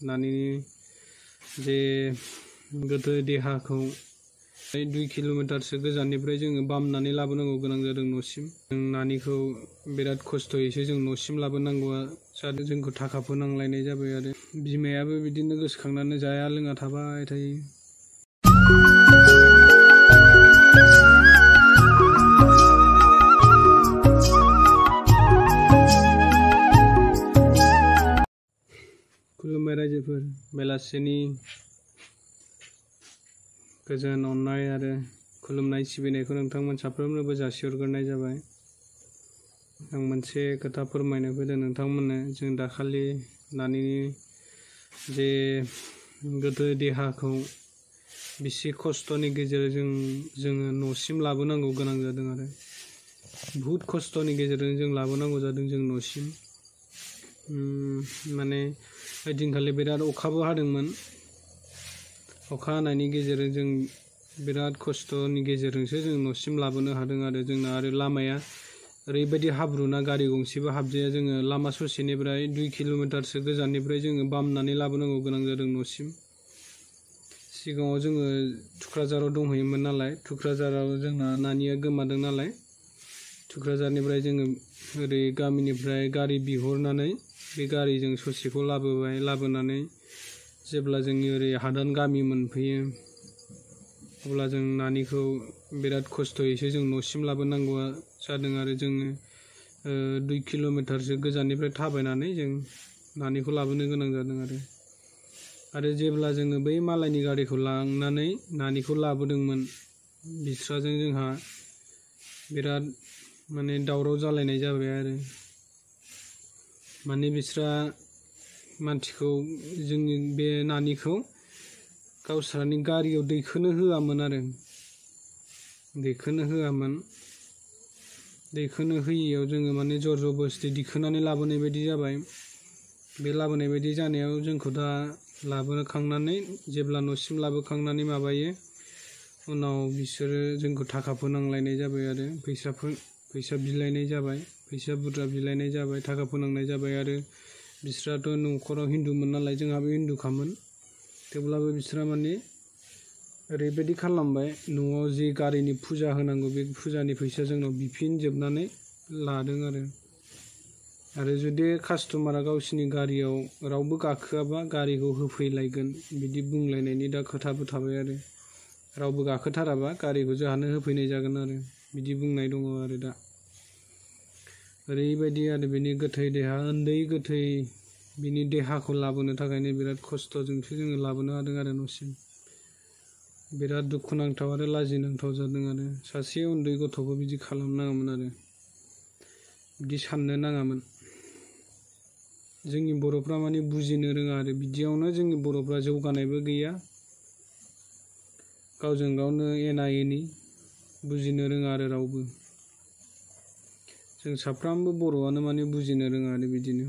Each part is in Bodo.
नानिनि जे गोथै देहाखौ 2 किल'मिटारसो गोजाननिफ्राय जोङो बामनानै लाबोनांगौ गोनां जादों न'सिम। जों नानिखौ बिराद खस्थ'यैसो जों न'सिम लाबोनांगौआ जादों। जोंखौ थाखा फोनांलायनाय जाबाय आरो बिमायाबो बिदिनो गोसोखांनानै जाया लोङा थाबाय थायो। खुलुमबाय रायजोफोर, बेलासिनि गोजोन अननाय आरो खुलुमनाय सिबिनायखौ नोंथांमोन साफ्रोमनोबो जासिहरग्रोनाय जाबाय। आं मोनसे खोथा फोरमायनो फैदों नोंथांमोननो। जों दाखालि नानिनि जे गोथै देहाखौ बेसे खस्थ'नि गेजेरजों जोङो न'सिम लाबोनांगौ गोनां जादों आरो बहुद खस्थ'नि गेजेरजों जों लाबोनांगौ जादों जों न'सिम। माने ओइदिनखालि बिराद अखाबो हादोंमोन। अखा हानायनि गेजेरजों जों बिराद खस्थ'नि गेजेरजोंसो जों न'सिम लाबोनो हादों आरो जोंना आरो लामाया ओरैबायदि हाब्रुना गारि गंसेबो हाबजाया। जोङो लामा ससेनिफ्राय 2 किल'मिटारसो गोजाननिफ्राय जोङो बामनानै लाबोनांगौ गोनां जादों न'सिम। सिगाङाव जोङो थुक्राझाराव दंहैयोमोन नालाय, थुक्राझाराव जोंना नानिया गोमादों नालाय, थुक्राझारनिफ्राय जोङो ओरै गामिनिफ्राय गारि बिहरनानै बे गारिजों ससेखौ लाबोबाय। लाबोनानै जेब्ला जोंनि ओरै हादान गामि मोनफैयो अब्ला जों नानिखौ बिराद खस्थ'यैसो जों न'सिम लाबोनांगौआ जादों आरो जोङो 2 किल'मिटारसो गोजाननिफ्राय थाबायनानै जों नानिखौ लाबोनो गोनां जादों आरो जेब्ला जोङो बै मालायनि गारिखौ लांनानै नानिखौ लाबोदोंमोन, बिस्राजों जोंहा बिराद माने दावराव जालायनाय जाबाय आरो माने बिस्रा मानसिखौ जोंनि बे नानिखौ गावस्रानि गारियाव दैखोनो होआमोन आरो दैखोनो होयियाव जोङो माने जर जबस्ति दिखोनानै लाबोनाय बायदि जाबाय। बे लाबोनाय बायदि जानायाव जोंखौ दा लाबोखांनानै जेब्ला न'सिम लाबोखांनानै माबायो, उनाव बिसोरो जोंखौ थाखा फोनांलायनाय जाबाय आरो फैसा बिलायनाय जाबाय, फैसा बुरजा बिलायनाय जाबाय, थाखा फोनांनाय जाबाय। आरो बिस्राथ' न'खराव हिन्दुमोन नालाय, जोंहाबो हिन्दुखामोन, थेवब्लाबो बिस्रा माने ओरैबायदि खालामबाय, न'आव जि गारिनि फुजा होनांगौ बे फुजानि फैसा जोंनाव बिफिनजोबनानै लादों आरो जुदि कास्टमारा गावसिनि गारियाव रावबो गाखोआबा गारिखौ होफैलायगोन बिदि बुंलायनायनि दा खोथाबो थाबाय आरो रावबो गाखोथाराबा गारिखौ जोंहानो होफैनाय जागोन आरो बिदि बुंनाय दङ आरो दा ओरैबायदि आरो बेनि गोथै देहा, उन्दै गोथै बिनि देहाखौ लाबोनो थाखायनो बिराद खस्थ'जोंसो जोङो लाबोनो हादों आरो न'सिम। बिराद दुखुनांथाव आरो लाजिनांथाव जादों आरो सासे उन्दै गथ'खौ बिदि खालामनाङामोन आरो बिदि साननो नाङामोन। जोंनि बर'फ्रा माने बुजिनो रोङा आरो बिदियावनो जोंनि बर'फ्रा जौगानायबो गैया, गावजों गावनो एना एनि, बुजिनो रोङा आरो रावबो। जों साफ्रोमबो बर'आनो माने बुजिनो रोङा आरो बिदिनो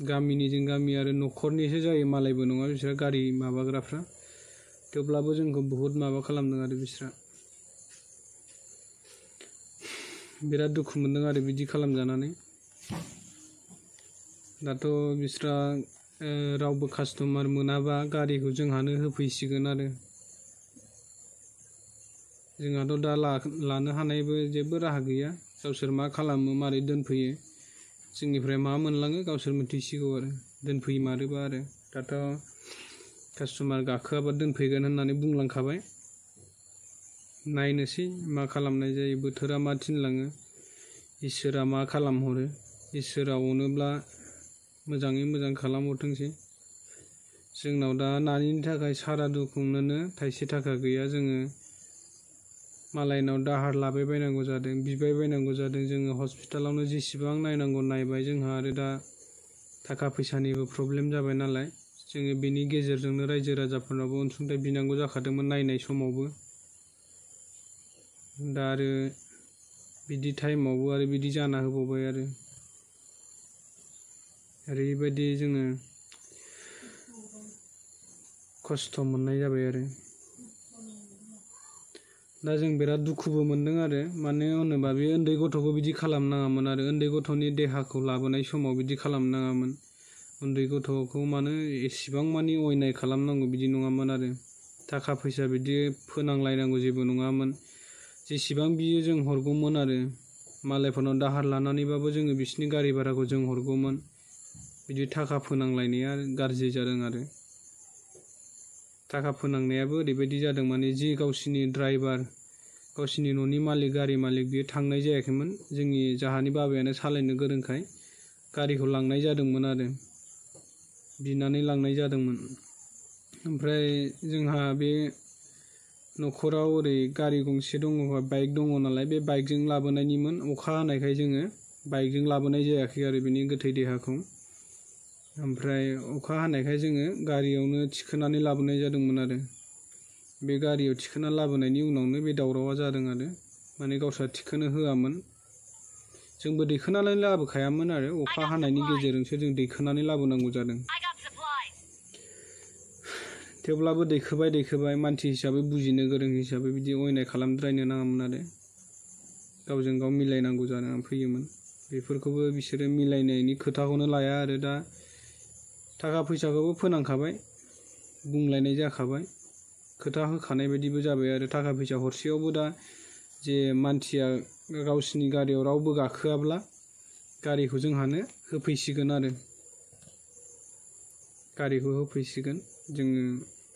गामिनिजों गामि आरो न'खरनिसो जायो, मालायबो नङा बिस्रा गारि माबाग्राफ्रा, थेवब्लाबो जोंखौ बहुद माबा खालामदों आरो बिस्रा बिराद दुखु मोनदों आरो बिदि खालामजानानै। दाथ' बिस्रा रावबो कास्टमार मोनाबा गारिखौ जोंहानो होफैसिगोन आरो जोंहाथ' दा लानो हानायबो जेबो राहा गैया। गावसोर मा खालामो, मारै दोनफैयो, जोंनिफ्राय मा मोनलाङो गावसोर मिथिसिगौ आरो दोनफैमारोबा आरो दाथ' कास्टमार गाखोआबा दोनफैगोन होननानै बुंलांखाबाय। नायनोसै मा खालामनाय जायो, बोथोरा मा थिनलाङो, इसोरा मा खालामहरो। इसोरा अनोब्ला मोजाङै मोजां खालामहरथोंसै। जोंनाव दा नानिनि थाखाय सारादु खुंनोनो थाइसे थाखा गैया। जोङो मालायनाव दाहार लाबाय बायनांगौ जादों, बिबाय बायनांगौ जादों। जोङो हस्पिटालावनो जेसेबां नायनांगौ नायबाय, जोंहा आरो दा थाखा फैसानिबो प्रब्लेम जाबाय नालाय, जोङो बेनि गेजेरजोंनो रायजो राजाफोरनावबो अनसुंथाइ बिनांगौ जाखादोंमोन नायनाय समावबो। दा आरो बिदि टाइमावबो आरो बिदि जाना होबावबाय आरो ओरैबायदि जोङो खस्थ' मोननाय जाबाय आरो दा जों बिराद दुखुबो मोनदों आरो मानो होनोबा बे उन्दै गथ'खौ बिदि खालामनाङामोन आरो उन्दै गथ'नि देहाखौ लाबोनाय समाव बिदि खालामनाङामोन। उन्दै गथ'खौ मानो एसेबां मानि अयनाय खालामनांगौ बिदि नङामोन आरो थाखा फैसा बिदि फोनांलायनांगौ जेबो नङामोन जेसेबां बियो जों हरगौमोन आरो मालायफोरनाव दाहार लानानैबाबो जोङो बिसिनि गारि भाराखौ जों हरगौमोन बिदि थाखा फोनांलायनाया गाज्रि जादों आरो थाखा फोनांनायाबो ओरैबायदि जादों माने जि गावसिनि ड्राइभार गावसिनि न'नि मालिक गारि मालिक बियो थांनाय जायाखैमोन जोंनि जाहानि बाबायानो सालायनो गोरोंखाय गारिखौ लांनाय जादोंमोन आरो बिनानै लांनाय जादोंमोन ओमफ्राय जोंहा बे न'खराव ओरै गारि गंसे दङ बाइक दङ नालाय बे बाइकजों लाबोनायनिमोन अखा हानायखाय जोङो बाइकजों लाबोनाय जायाखै आरो बिनि गोथै देहाखौ ओमफ्राय अखा हानायखाय जोङो गारियावनो थिखोनानै लाबोनाय जादोंमोन आरो बे गारियाव थिखोना लाबोनायनि उनावनो बे दावरावा जादों आरो माने गावस्रा थिखोनो होआमोन जोंबो दैखोनानै लाबोखायामोन आरो अखा हानायनि गेजेरजोंसो जों दैखोनानै लाबोनांगौ जादों थेवब्लाबो दैखोबाय मानसि हिसाबै बुजिनो गोरों हिसाबै बिदि अयनाय खालामद्रायनो नाङामोन आरो गावजों गाव मिलायनांगौ जानानै फैयोमोन बेफोरखौबो बिसोरो मिलायनायनि खोथाखौनो लाया आरो दा थाखा फैसाखौबो फोनांखाबाय बुंलायनाय जाखाबाय खोथा होखानाय बायदिबो जाबाय आरो थाखा फैसा हरसेयावबो दा जे मानसिया गावसिनि गारियाव रावबो गाखोआब्ला गारिखौ जोंहानो होफैसिगोन आरो गारिखौ होफैसिगोन जोङो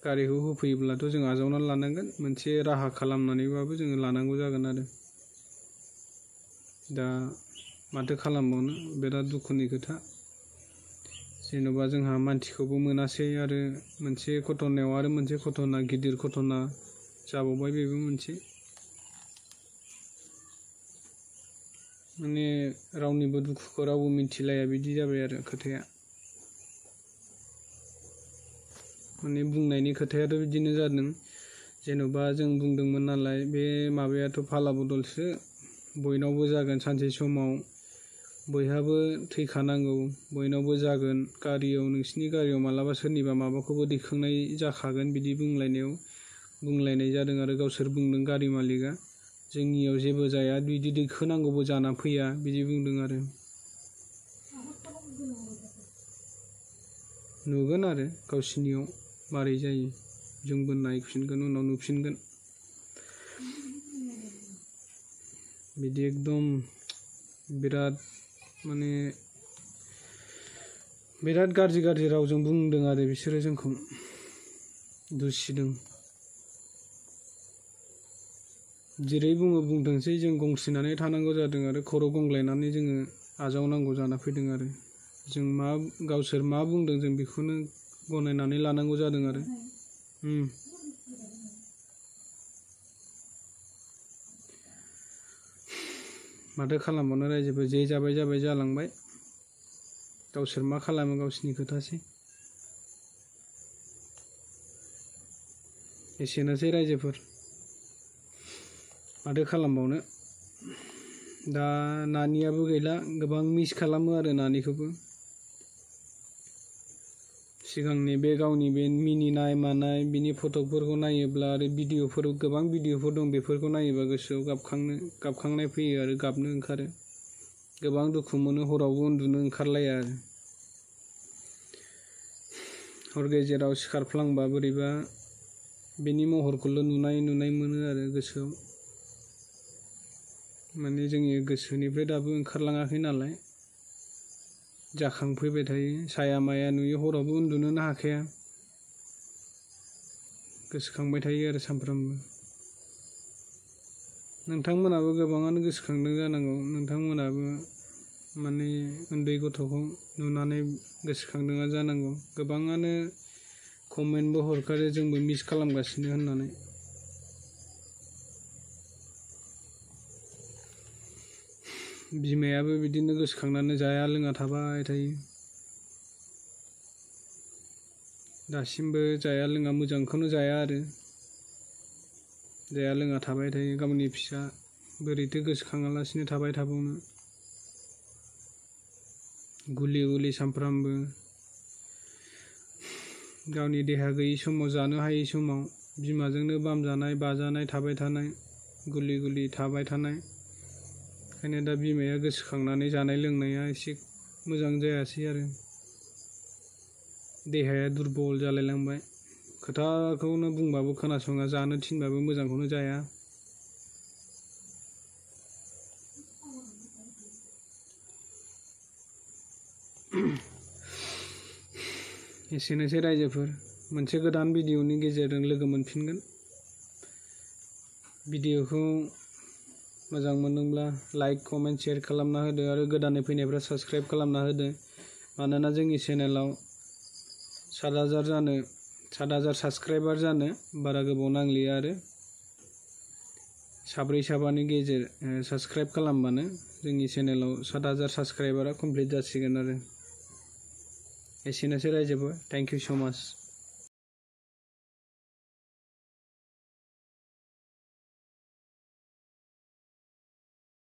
गारिखौ होफैयोब्लाथ' जों आजावनानै लानांगोन मोनसे राहा खालामनानैबाबो जोङो लानांगौ जागोन आरो दा माथो खालामबावनो बिराद दुखुनि खोथा जेन'बा जोंहा मानसिखौबो मोनासै आरो मोनसे घटनायाव आरो मोनसे घटना गिदिर घटना जाबावबाय बेबो मोनसे माने रावनिबो दुखुखौ रावबो मिथिलाया बिदि जाबाय आरो खोथाया माने बुंनायनि खोथायाथ' बिदिनो जादों जेन'बा जों बुंदोंमोन नालाय बे माबायाथ' फाला बदलसो बयनावबो जागोन सानसे समाव बयहाबो थैखानांगौ बयनावबो जागोन गारियाव नोंसिनि गारियाव मालाबा सोरनिबा माबाखौबो दैखांनाय जाखागोन बिदि बुंलायनाय जादों आरो गावसोर बुंदों गारि मालिकआ जोंनियाव जेबो जाया बिदि दैखोनांगौबो जाना फैया बिदि बुंदों आरो नुगोन आरो गावसिनियाव मारै जायो जोंबो नायफिनगोन उनाव नुफिनगोन बिदि एकदम बिराद माने बिराद गाज्रि रावजों बुंदों आरो बिसोरो जोंखौ दुसिदों जेरै बुङो बुंथोंसै जों गंस्रिनानै थानांगौ जादों आरो खर' गंग्लायनानै जोङो आजावनांगौ जाना फैदों आरो जों गावसोर मा बुंदों जों बेखौनो गनायनानै लानांगौ जादों आरो माथो खालामबावनो रायजोफोर जे जाबाय जालांबाय गावसोर मा खालामो गावसिनि खोथासै एसेनोसै रायजोफोर माथो खालामबावनो दा नानियाबो गैला गोबां मिस खालामो आरो नानिखौबो सिगांनि बे गावनि बे मिनिनाय मानाय बिनि फटकफोरखौ नायोब्ला आरो गोबां भिडिअफोर दं बेफोरखौ नायोबा गोसोआव गाबखांनाय फैयो आरो गाबनो ओंखारो गोबां दुखु मोनो हरावबो उन्दुनो ओंखारलाया आरो हर गेजेराव सिखारफ्लांबा बोरैबा बेनि महरखौल' नुनाय मोनो आरो गोसोआव माने जोंनि गोसोनिफ्राय दाबो ओंखारलाङाखै नालाय जाखांफैबाय थायो साया माया नुयो हरावबो उन्दुनोनो हाखाया गोसोखांबाय थायो आरो सानफ्रामबो नोंथांमोनाबो गोबाङानो गोसोखांदों जानांगौ नोंथांमोनाबो माने उन्दै गथ'खौ नुनानै गोसोखांदों जानांगौ गोबाङानो कमेन्टबो हरखारो जोंबो मिस खालामगासिनो होननानै बिमायाबो बिदिनो गोसोखांनानै जाया लोङा थाबाय थायो दासिमबो जाया लोङा मोजांखौनो जाया आरो जाया लोङा थाबाय थायो गावनि फिसा बोरैथो गोसोखाङालासिनो थाबाय थाबावनो गुलि सानफ्रामबो गावनि देहा गैयै समाव जानो हायै समाव बिमाजोंनो बामजानाय बाजानाय थाबाय थानाय गुलि थाबाय थानाय ओंखायनो दा बिमाया गोसोखांनानै जानाय लोंनाया एसे मोजां जायासै आरो देहाया दुरबल जालायलांबाय खोथाखौनो बुंबाबो खोनासङा जानो थिनबाबो मोजांखौनो जाया एसेनोसै रायजोफोर मोनसे गोदान भिडिअनि गेजेरजों लोगो मोनफिनगोन भिडिअखौ मोजां मोनदोंब्ला लाइक कमेन्ट शेयार खालामना होदो आरो गोदानै फैनायफ्रा साबस्क्राइब खालामना होदो मानोना जोंनि चेनेलाव 7,000 साबस्क्राइबार जानो बारा गोबाव नांलिया आरो 4-5नि गेजेर साबस्क्राइब खालामबानो जोंनि चेनेलाव 7,000 साबस्क्राइबारा कमप्लिट जासिगोन आरो एसेनोसै रायजोफोर थेंक इउ सो माच